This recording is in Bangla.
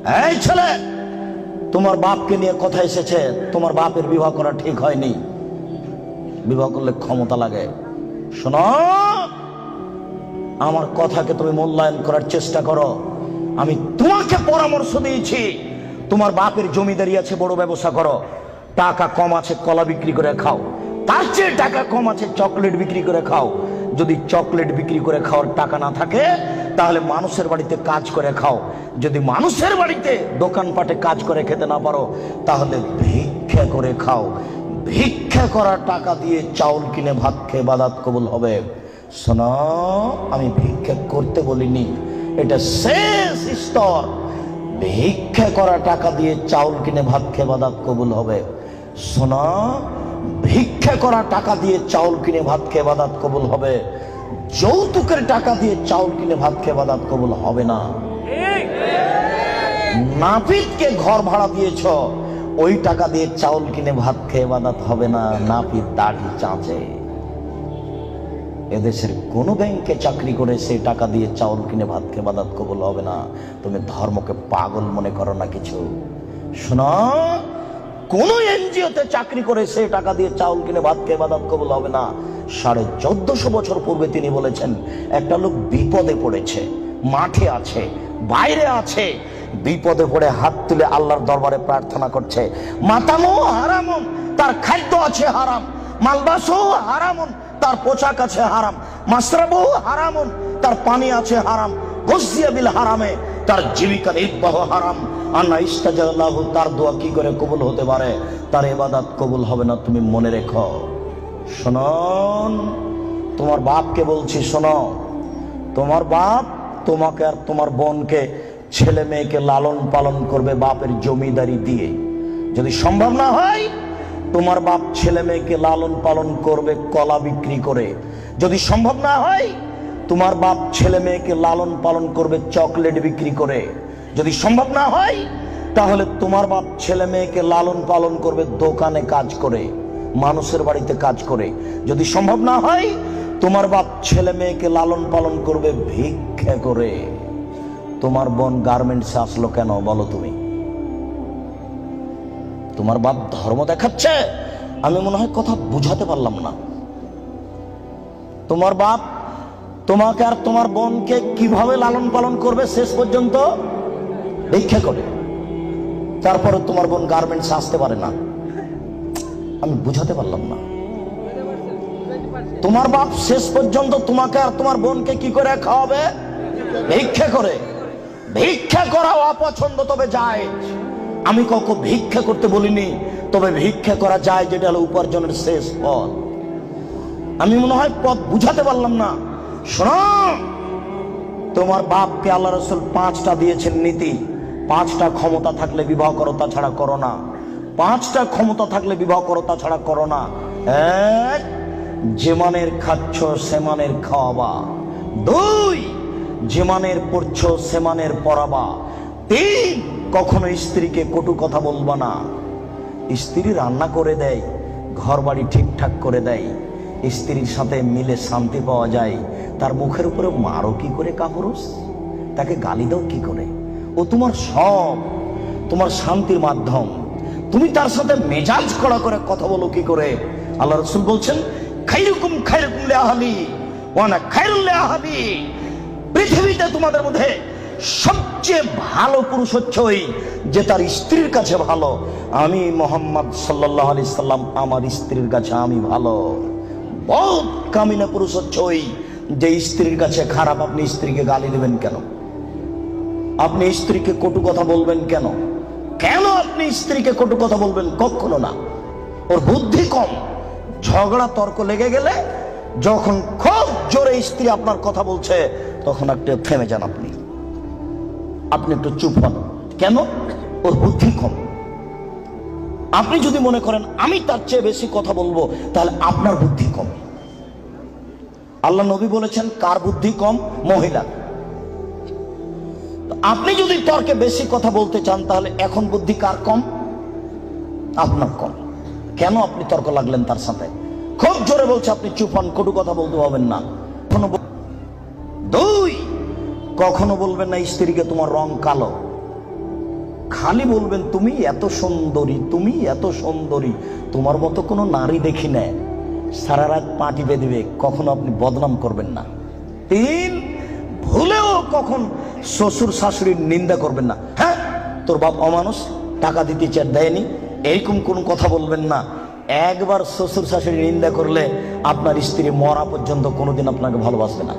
এই ছেলে, তোমার বাপকে নিয়ে কথা এসেছে, তোমার বাপের বিবাহ করা ঠিক হয়নি, বিবাহ করলে ক্ষমতা লাগে। শোনো, আমার কথাকে তুমি মূল্যায়ন করার চেষ্টা করো। আমি তোমাকে পরামর্শ দিয়েছি, তোমার বাপের জমিদারি আছে, বড় ব্যবসা করো। টাকা কম আছে কলা বিক্রি করে খাও, তার চেয়ে টাকা কম আছে চকলেট বিক্রি করে খাও। যদি চকলেট বিক্রি করে খাওয়ার টাকা না থাকে তাহলে মানুষের বাড়িতে কাজ করে খাও। যদি মানুষের বাড়িতে দোকানপাটে কাজ করে খেতে না পারো তাহলে ভিক্ষা করে খাও। ভিক্ষা করা টাকা দিয়ে চাউল কিনে ভাত খেয়ে ইবাদত কবুল হবে। শোনো, আমি ভিক্ষা করতে বলিনি, এটা শেষ স্তর। ভিক্ষা করা টাকা দিয়ে চাউল কিনে ভাত খেয়ে ইবাদত কবুল হবে। শোনো, ভিক্ষা করা টাকা দিয়ে চাউল কিনে ভাত খেয়ে ইবাদত কবুল হবে। যৌতুকের টাকা দিয়ে চাউল কিনে ভাত খেয়ে ইবাদত কবুল হবে না। নাপিতকে ঘর ভাড়া দিয়েছ, ওই টাকা দিয়ে চাউল কিনে ভাত খেয়ে ইবাদত হবে না। নাপিত দাড়ি চাঁচে। এদেশের কোন ব্যাংকে চাকরি করে সেই টাকা দিয়ে চাউল কিনে ভাত খেয়ে ইবাদত কবুল হবে না। তুমি ধর্মকে পাগল মনে করো না কিছু। শোনো, কোন এনজিওতে চাকরি করে সেই টাকা দিয়ে চাউল কিনে ভাত খেয়ে ইবাদত কবুল হবে না। 1450 বছর পূর্বে তিনি বলেছেন, একটা লোক বিপদে পড়েছে, মাঠে আছে, বাইরে আছে, বিপদে পড়ে হাত তুলে আল্লাহর দরবারে প্রার্থনা করছে। মাতামো হারামুন, তার খাদ্য আছে হারাম। মালবাসও হারামুন, তার পোশাক আছে হারাম। মাশরাবু হারামুন, তার পানি আছে হারাম। গজিয়া বিল হারামে, তার জীবিকা নির্বাহ হারাম। আন্না ইস্তাজাল্লাহু, তার দোয়া কি করে কবুল হতে পারে? তার ইবাদত কবুল হবে না, তুমি মনে রেখো। শুনুন, তোমার বাপকে বলছি, শোনো, তোমার বাপ তোমাকে আর তোমার বোনকে, ছেলে মেয়েকে লালন পালন করবে বাপের জমিদারি দিয়ে। যদি সম্ভব না হয়, তোমার বাপ ছেলে মেয়েকে লালন পালন করবে কলা বিক্রি করে। যদি সম্ভব না হয়, তোমার বাপ ছেলে মেয়েকে লালন পালন করবে চকলেট বিক্রি করে। যদি সম্ভব না হয়, তাহলে তোমার বাপ ছেলে মেয়েকে লালন পালন করবে দোকানে কাজ করে, মানুষের বাড়িতে কাজ করে। যদি সম্ভব না হয়, তোমার বাপ ছেলে মেয়েকে লালন পালন করবে ভিক্ষা করে। তোমার বোন গার্মেন্টসে আসলো কেন বলো তুমি? তোমার বাপ ধর্ম দেখাচ্ছে? আমি মনে হয় কথা বুঝাতে পারলাম না। তোমার বাপ তোমাকে আর তোমার বোনকে কিভাবে লালন পালন করবে শেষ পর্যন্ত? ভিক্ষা করে। তারপরে তোমার বোন গার্মেন্টস আসতে পারে না। আমি বুঝাতে পারলাম না। তোমার বাপ শেষ পর্যন্ত তোমাকে আর তোমার বোনকে কি করে খাওয়াবে? ভিক্ষা করে। ভিক্ষা করা অপছন্দ, তবে যায়। আমি কখনো ভিক্ষা করতে বলিনি, তবে ভিক্ষা করা যায়, যেটা হলো উপার্জনের শেষ পথ। আমি মনে হয় পথ বুঝাতে পারলাম না। শোনো, তোমার বাপকে আল্লাহ রাসূল 5টা দিয়েছেন নীতি। 5টা ক্ষমতা থাকলে বিবাহ করো, তাছাড়া করো না। 5টা ক্ষমতা থাকলে বিবাহ করো, তাছাড়া করো না। 1, যে মানের খাচ্ছ সে মানের খাওয়াবা। 2, যে মানের পড়ছো সে মানের পড়াবা। 3, কখনো স্ত্রীকে কটু কথা বলবা না। স্ত্রী রান্না করে দেয়, ঘর বাড়ি ঠিকঠাক করে দেয়, স্ত্রীর সাথে মিলে শান্তি পাওয়া যায়, তার মুখের উপরে মারো কি করে কাপুরুষ? তাকে গালি দাও কি করে? ও তোমার সব, তোমার শান্তির মাধ্যম। তুমি তার সাথে মেজাজ কড়া করে কথা বলো কি করে? আল্লাহ রাসূল বলছেন, খায়রুকুম খায়রুকুম লিআহলি ওয়া আনা খায়রুল লিআহলি। পৃথিবীতে তোমাদের মধ্যে সবচেয়ে ভালো পুরুষ হচ্ছে ওই যে তার স্ত্রীর কাছে ভালো। আমি মুহাম্মদ সাল্লাল্লাহু আলাইহি সাল্লাম, আমার স্ত্রীর কাছে আমি ভালো। বহুত কামিনা পুরুষ হচ্ছে ওই যে স্ত্রীর কাছে খারাপ। আপনি স্ত্রীকে গালি দেবেন কেন? আপনি স্ত্রীকে কটু কথা বলবেন কেন? কেন আপনি স্ত্রীকে কটু কথা বলবেন? কখনো না। ওর বুদ্ধি কম। ঝগড়া তর্ক লেগে গেলে, যখন খুব জোরে স্ত্রী আপনার কথা বলছে, তখন একটু থেমে যান, আপনি একটু চুপ হন। কেন? ওর বুদ্ধি কম। আপনি যদি মনে করেন আমি তার চেয়ে বেশি কথা বলবো, তাহলে আপনার বুদ্ধি কম। আল্লাহ নবী বলেছেন, কার বুদ্ধি কম? মহিলা। আপনি যদি তর্কে বেশি কথা বলতে চান, তাহলে এখন বুদ্ধি কার কম? আপনার কম। কেন আপনি তর্ক লাগলেন তার সাথে? খুব জোরে বলছে, আপনি চুপ হন, কটু কথা বলতে পারবেন না। 2, কখনো বলবেন না স্ত্রীকে তোমার রং কালো। খালি বলবেন তুমি এত সুন্দরী, তুমি এত সুন্দরী, তোমার মতো কোনো নারী দেখি না। সারা রাত পা টিপে দিবে, কখনো আপনি বদনাম করবেন না। 3, ভুলেও কখন শ্বশুর শাশুড়ির নিন্দা করবেন না। হ্যাঁ, তোর বাপ অমানুষ, টাকা দিতে চার দেয়নি, এরকম কোন কথা বলবেন না। একবার শ্বশুর শাশুড়ি নিন্দা করলে আপনার স্ত্রী মরা পর্যন্ত কোনোদিন আপনাকে ভালোবাসবে না।